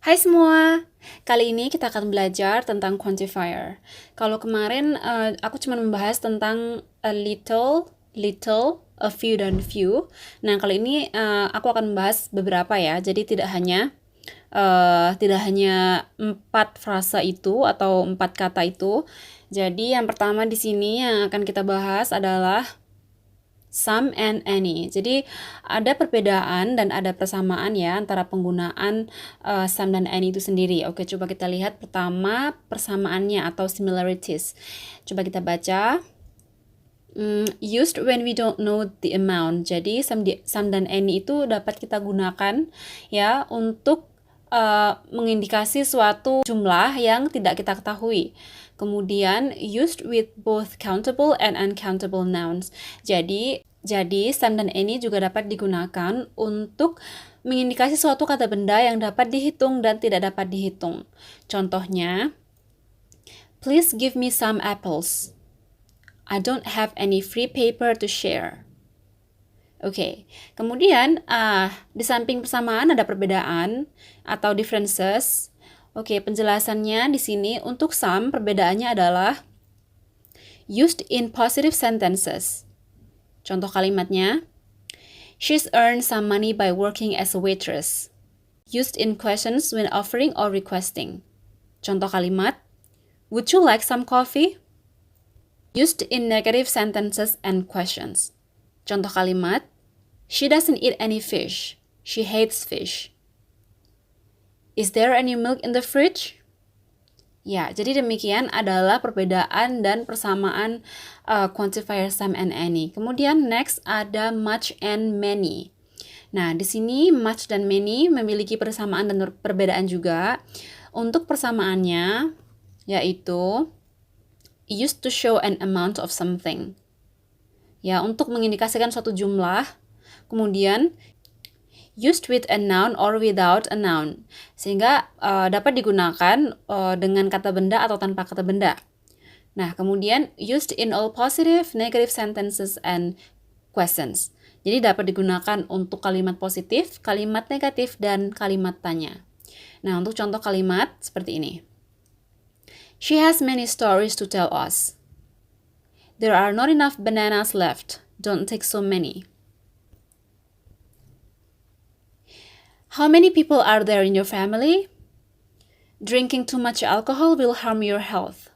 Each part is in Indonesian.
Hai semua, kali ini kita akan belajar tentang quantifier. Kalau kemarin aku cuma membahas tentang a little, a few, dan few. Nah, kali ini aku akan membahas beberapa ya. Jadi tidak hanya 4 frasa itu atau 4 kata itu. Jadi yang pertama di sini yang akan kita bahas adalah some and any. Jadi ada perbedaan dan ada persamaan ya antara penggunaan some dan any itu sendiri. Oke, coba kita lihat pertama persamaannya atau similarities. Coba kita baca. Used when we don't know the amount. Jadi some dan any itu dapat kita gunakan ya untuk mengindikasi suatu jumlah yang tidak kita ketahui. Kemudian used with both countable and uncountable nouns. Jadi some dan any juga dapat digunakan untuk mengindikasi suatu kata benda yang dapat dihitung dan tidak dapat dihitung. Contohnya, please give me some apples. I don't have any free paper to share. Oke, kemudian di samping persamaan ada perbedaan atau differences. Oke, penjelasannya di sini untuk some perbedaannya adalah used in positive sentences. Contoh kalimatnya, she's earned some money by working as a waitress. Used in questions when offering or requesting. Contoh kalimat, would you like some coffee? Used in negative sentences and questions. Contoh kalimat, she doesn't eat any fish. She hates fish. Is there any milk in the fridge? Ya, jadi demikian adalah perbedaan dan persamaan quantifier some and any. Kemudian next ada much and many. Nah, di sini much dan many memiliki persamaan dan perbedaan juga. Untuk persamaannya yaitu used to show an amount of something. Ya, untuk mengindikasikan suatu jumlah. Kemudian used with a noun or without a noun, sehingga dapat digunakan dengan kata benda atau tanpa kata benda. Nah, kemudian used in all positive, negative sentences and questions. Jadi dapat digunakan untuk kalimat positif, kalimat negatif, dan kalimat tanya. Nah, untuk contoh kalimat seperti ini. She has many stories to tell us. There are not enough bananas left. Don't take so many. How many people are there in your family? Drinking too much alcohol will harm your health.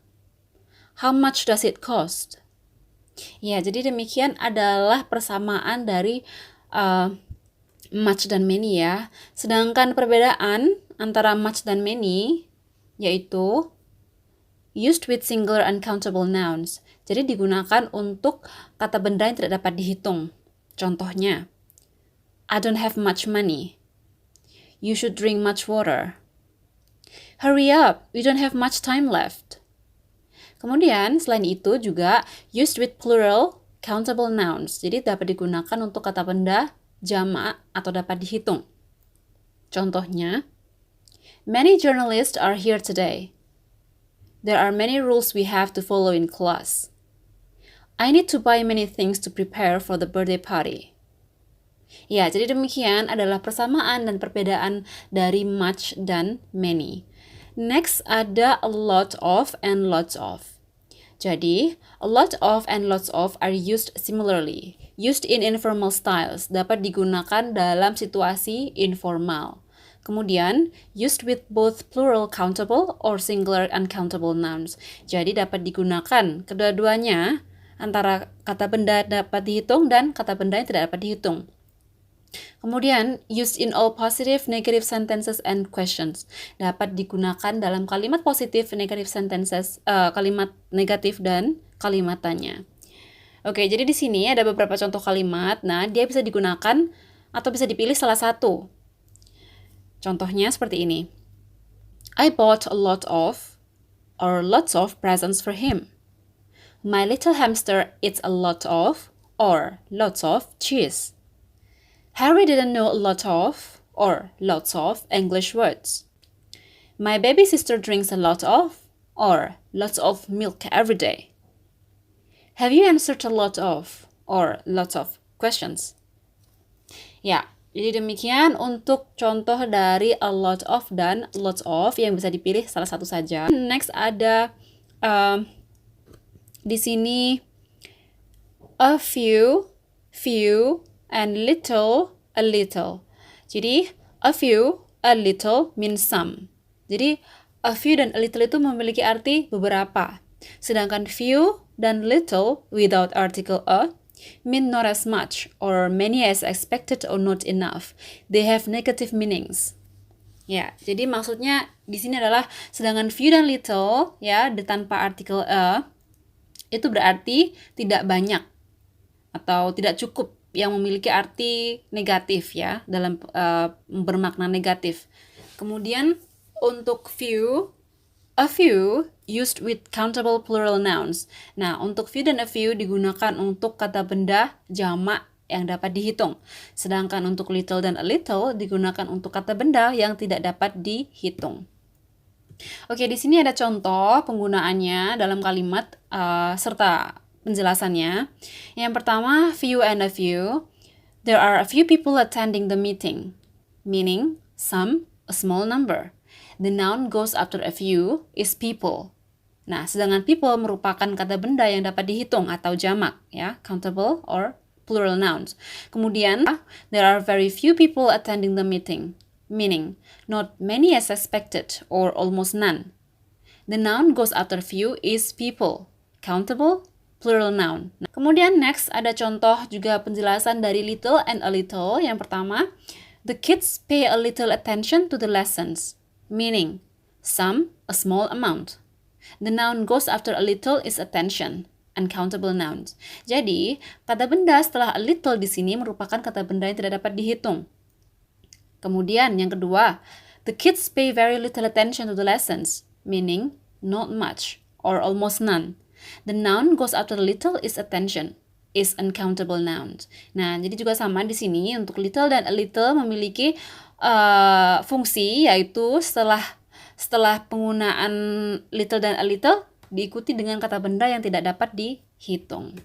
How much does it cost? Ya, jadi demikian adalah persamaan dari much dan many ya. Sedangkan perbedaan antara much dan many yaitu used with singular uncountable nouns. Jadi digunakan untuk kata benda yang tidak dapat dihitung. Contohnya, I don't have much money. You should drink much water. Hurry up, we don't have much time left. Kemudian, selain itu juga used with plural countable nouns. Jadi dapat digunakan untuk kata benda jamak atau dapat dihitung. Contohnya, many journalists are here today. There are many rules we have to follow in class. I need to buy many things to prepare for the birthday party. Ya, jadi demikian adalah persamaan dan perbedaan dari much dan many. Next ada a lot of and lots of. Jadi, a lot of and lots of are used similarly. Used in informal styles, dapat digunakan dalam situasi informal. Kemudian, used with both plural countable or singular uncountable nouns. Jadi dapat digunakan kedua-duanya antara kata benda dapat dihitung dan kata benda yang tidak dapat dihitung. Kemudian, used in all positive, negative sentences and questions. Dapat digunakan dalam kalimat positif, negative sentences, kalimat negatif dan kalimat tanya. Oke, jadi di sini ada beberapa contoh kalimat. Nah, dia bisa digunakan atau bisa dipilih salah satu. Contohnya seperti ini. I bought a lot of or lots of presents for him. My little hamster eats a lot of or lots of cheese. Harry didn't know a lot of or lots of English words. My baby sister drinks a lot of or lots of milk every day. Have you answered a lot of or lots of questions? Ya, Jadi demikian untuk contoh dari a lot of dan lots of yang bisa dipilih salah satu saja. Next ada di sini a few, and little, a little. Jadi a few, a little means some. Jadi a few dan a little itu memiliki arti beberapa. Sedangkan few dan little without article a mean not as much or many as expected or not enough. They have negative meanings. Ya, jadi maksudnya di sini adalah sedangkan few dan little ya tanpa artikel a itu berarti tidak banyak atau tidak cukup yang memiliki arti negatif ya dalam bermakna negatif. Kemudian untuk few, a few used with countable plural nouns. Nah, untuk few dan a few digunakan untuk kata benda jamak yang dapat dihitung. Sedangkan untuk little dan a little digunakan untuk kata benda yang tidak dapat dihitung. Oke, di sini ada contoh penggunaannya dalam kalimat serta penjelasannya. Yang pertama, few and a few. There are a few people attending the meeting, meaning some, a small number. The noun goes after a few is people. Nah, sedangkan people merupakan kata benda yang dapat dihitung atau jamak, ya, countable or plural nouns. Kemudian, there are very few people attending the meeting, meaning not many as expected or almost none. The noun goes after few is people, countable, plural noun. Nah, kemudian next ada contoh juga penjelasan dari little and a little. Yang pertama, the kids pay a little attention to the lessons, meaning some, a small amount. The noun goes after a little is attention, uncountable nouns. Jadi, kata benda setelah a little di sini merupakan kata benda yang tidak dapat dihitung. Kemudian yang kedua, the kids pay very little attention to the lessons, meaning not much or almost none. The noun goes after little is attention, is uncountable nouns. Nah, jadi juga sama di sini untuk little dan a little memiliki fungsi yaitu setelah penggunaan little dan a little diikuti dengan kata benda yang tidak dapat dihitung.